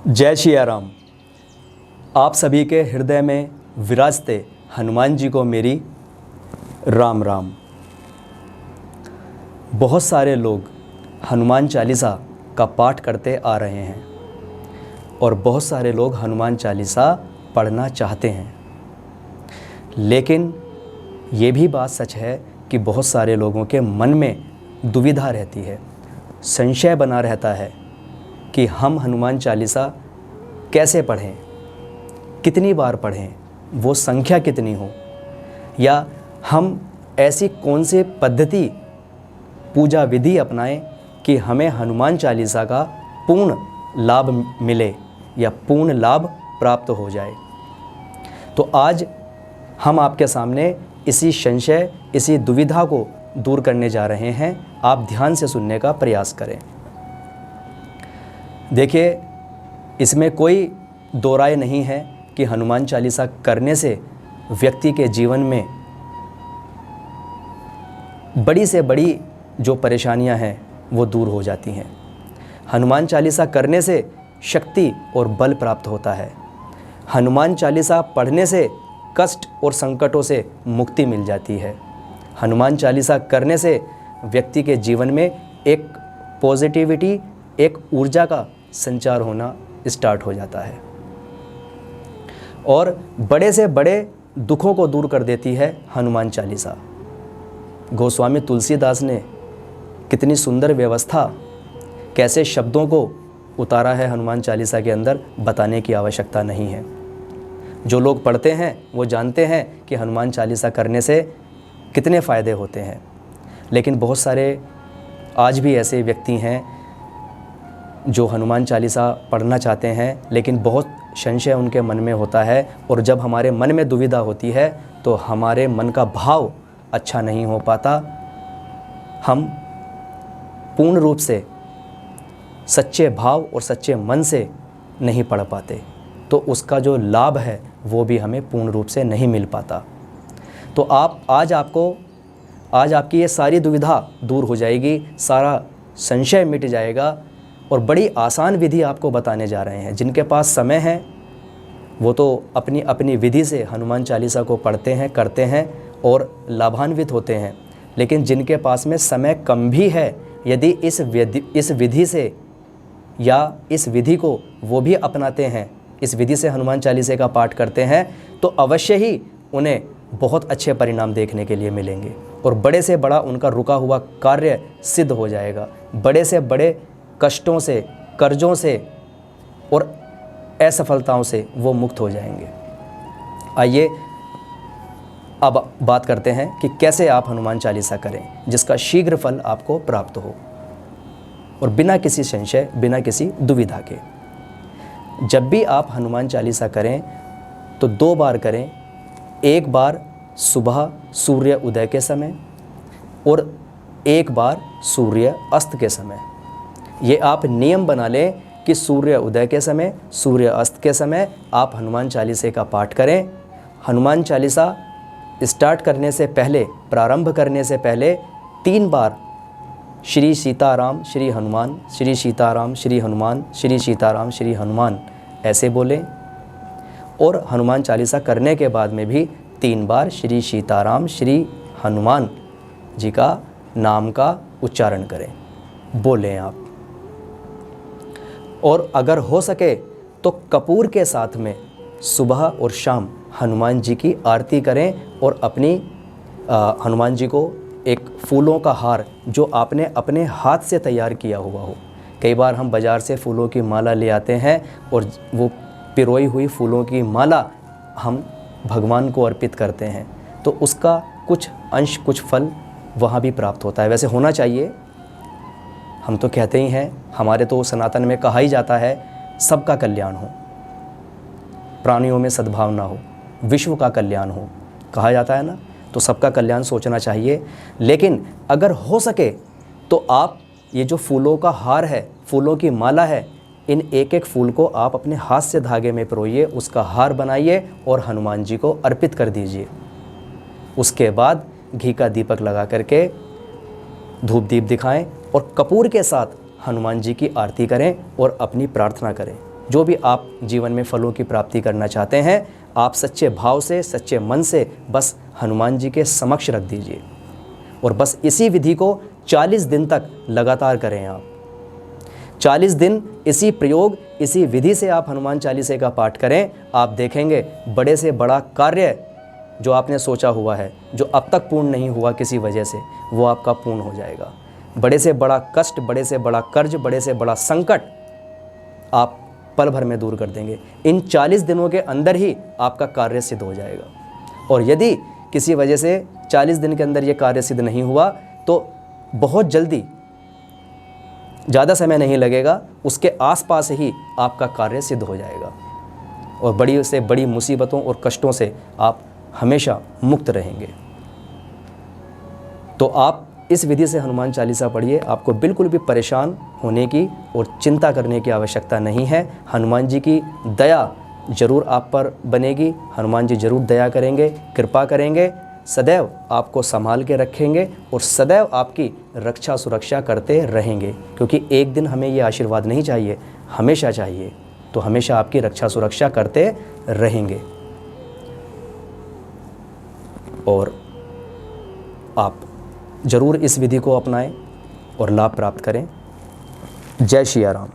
जय सिया राम। आप सभी के हृदय में विराजते हनुमान जी को मेरी राम राम। बहुत सारे लोग हनुमान चालीसा का पाठ करते आ रहे हैं और बहुत सारे लोग हनुमान चालीसा पढ़ना चाहते हैं, लेकिन ये भी बात सच है कि बहुत सारे लोगों के मन में दुविधा रहती है, संशय बना रहता है कि हम हनुमान चालीसा कैसे पढ़ें, कितनी बार पढ़ें, वो संख्या कितनी हो, या हम ऐसी कौन सी पद्धति पूजा विधि अपनाएं कि हमें हनुमान चालीसा का पूर्ण लाभ मिले या पूर्ण लाभ प्राप्त हो जाए। तो आज हम आपके सामने इसी संशय, इसी दुविधा को दूर करने जा रहे हैं। आप ध्यान से सुनने का प्रयास करें। देखिए, इसमें कोई दो राय नहीं है कि हनुमान चालीसा करने से व्यक्ति के जीवन में बड़ी से बड़ी जो परेशानियां हैं वो दूर हो जाती हैं। हनुमान चालीसा करने से शक्ति और बल प्राप्त होता है। हनुमान चालीसा पढ़ने से कष्ट और संकटों से मुक्ति मिल जाती है। हनुमान चालीसा करने से व्यक्ति के जीवन में एक पॉजिटिविटी, एक ऊर्जा का संचार होना स्टार्ट हो जाता है और बड़े से बड़े दुखों को दूर कर देती है हनुमान चालीसा। गोस्वामी तुलसीदास ने कितनी सुंदर व्यवस्था, कैसे शब्दों को उतारा है हनुमान चालीसा के अंदर, बताने की आवश्यकता नहीं है। जो लोग पढ़ते हैं वो जानते हैं कि हनुमान चालीसा करने से कितने फ़ायदे होते हैं, लेकिन बहुत सारे आज भी ऐसे व्यक्ति हैं जो हनुमान चालीसा पढ़ना चाहते हैं, लेकिन बहुत संशय उनके मन में होता है। और जब हमारे मन में दुविधा होती है तो हमारे मन का भाव अच्छा नहीं हो पाता, हम पूर्ण रूप से सच्चे भाव और सच्चे मन से नहीं पढ़ पाते, तो उसका जो लाभ है वो भी हमें पूर्ण रूप से नहीं मिल पाता। तो आज आपकी ये सारी दुविधा दूर हो जाएगी, सारा संशय मिट जाएगा और बड़ी आसान विधि आपको बताने जा रहे हैं। जिनके पास समय है वो तो अपनी अपनी विधि से हनुमान चालीसा को पढ़ते हैं, करते हैं और लाभान्वित होते हैं, लेकिन जिनके पास में समय कम भी है, यदि इस विधि से या इस विधि को वो भी अपनाते हैं, इस विधि से हनुमान चालीसा का पाठ करते हैं, तो अवश्य ही उन्हें बहुत अच्छे परिणाम देखने के लिए मिलेंगे और बड़े से बड़ा उनका रुका हुआ कार्य सिद्ध हो जाएगा। बड़े से बड़े कष्टों से, कर्जों से और असफलताओं से वो मुक्त हो जाएंगे। आइए अब बात करते हैं कि कैसे आप हनुमान चालीसा करें जिसका शीघ्र फल आपको प्राप्त हो और बिना किसी संशय, बिना किसी दुविधा के। जब भी आप हनुमान चालीसा करें तो 2 बार करें। एक बार सुबह सूर्य उदय के समय और एक बार सूर्य अस्त के समय। ये आप नियम बना लें कि सूर्य उदय के समय, सूर्य अस्त के समय आप हनुमान चालीसा का पाठ करें। हनुमान चालीसा स्टार्ट करने से पहले, प्रारंभ करने से पहले 3 बार श्री सीताराम श्री हनुमान, श्री सीताराम श्री हनुमान, श्री सीताराम श्री हनुमान ऐसे बोलें। और हनुमान चालीसा करने के बाद में भी 3 बार श्री सीताराम श्री हनुमान जी का नाम का उच्चारण करें, बोलें आप। और अगर हो सके तो कपूर के साथ में सुबह और शाम हनुमान जी की आरती करें और अपनी हनुमान जी को एक फूलों का हार जो आपने अपने हाथ से तैयार किया हुआ हो। कई बार हम बाज़ार से फूलों की माला ले आते हैं और वो पिरोई हुई फूलों की माला हम भगवान को अर्पित करते हैं, तो उसका कुछ अंश, कुछ फल वहाँ भी प्राप्त होता है। वैसे होना चाहिए, हम तो कहते ही हैं, हमारे तो सनातन में कहा ही जाता है सबका कल्याण हो, प्राणियों में सद्भावना हो, विश्व का कल्याण हो, कहा जाता है ना, तो सबका कल्याण सोचना चाहिए। लेकिन अगर हो सके तो आप ये जो फूलों का हार है, फूलों की माला है, इन एक एक फूल को आप अपने हाथ से धागे में पिरोइए, उसका हार बनाइए और हनुमान जी को अर्पित कर दीजिए। उसके बाद घी का दीपक लगा करके धूप दीप दिखाएं और कपूर के साथ हनुमान जी की आरती करें और अपनी प्रार्थना करें। जो भी आप जीवन में फलों की प्राप्ति करना चाहते हैं, आप सच्चे भाव से, सच्चे मन से बस हनुमान जी के समक्ष रख दीजिए और बस इसी विधि को 40 दिन तक लगातार करें। आप 40 दिन इसी प्रयोग, इसी विधि से आप हनुमान चालीसा का पाठ करें। आप देखेंगे बड़े से बड़ा कार्य जो आपने सोचा हुआ है, जो अब तक पूर्ण नहीं हुआ किसी वजह से, वो आपका पूर्ण हो जाएगा। बड़े से बड़ा कष्ट, बड़े से बड़ा कर्ज, बड़े से बड़ा संकट आप पल भर में दूर कर देंगे। इन 40 दिनों के अंदर ही आपका कार्य सिद्ध हो जाएगा। और यदि किसी वजह से 40 दिन के अंदर ये कार्य सिद्ध नहीं हुआ तो बहुत जल्दी, ज़्यादा समय नहीं लगेगा, उसके आसपास ही आपका कार्य सिद्ध हो जाएगा और बड़ी से बड़ी मुसीबतों और कष्टों से आप हमेशा मुक्त रहेंगे। तो आप इस विधि से हनुमान चालीसा पढ़िए। आपको बिल्कुल भी परेशान होने की और चिंता करने की आवश्यकता नहीं है। हनुमान जी की दया जरूर आप पर बनेगी। हनुमान जी जरूर दया करेंगे, कृपा करेंगे, सदैव आपको संभाल के रखेंगे और सदैव आपकी रक्षा सुरक्षा करते रहेंगे। क्योंकि एक दिन हमें ये आशीर्वाद नहीं चाहिए, हमेशा चाहिए। तो हमेशा आपकी रक्षा सुरक्षा करते रहेंगे और आप ज़रूर इस विधि को अपनाएं और लाभ प्राप्त करें। जय श्री राम।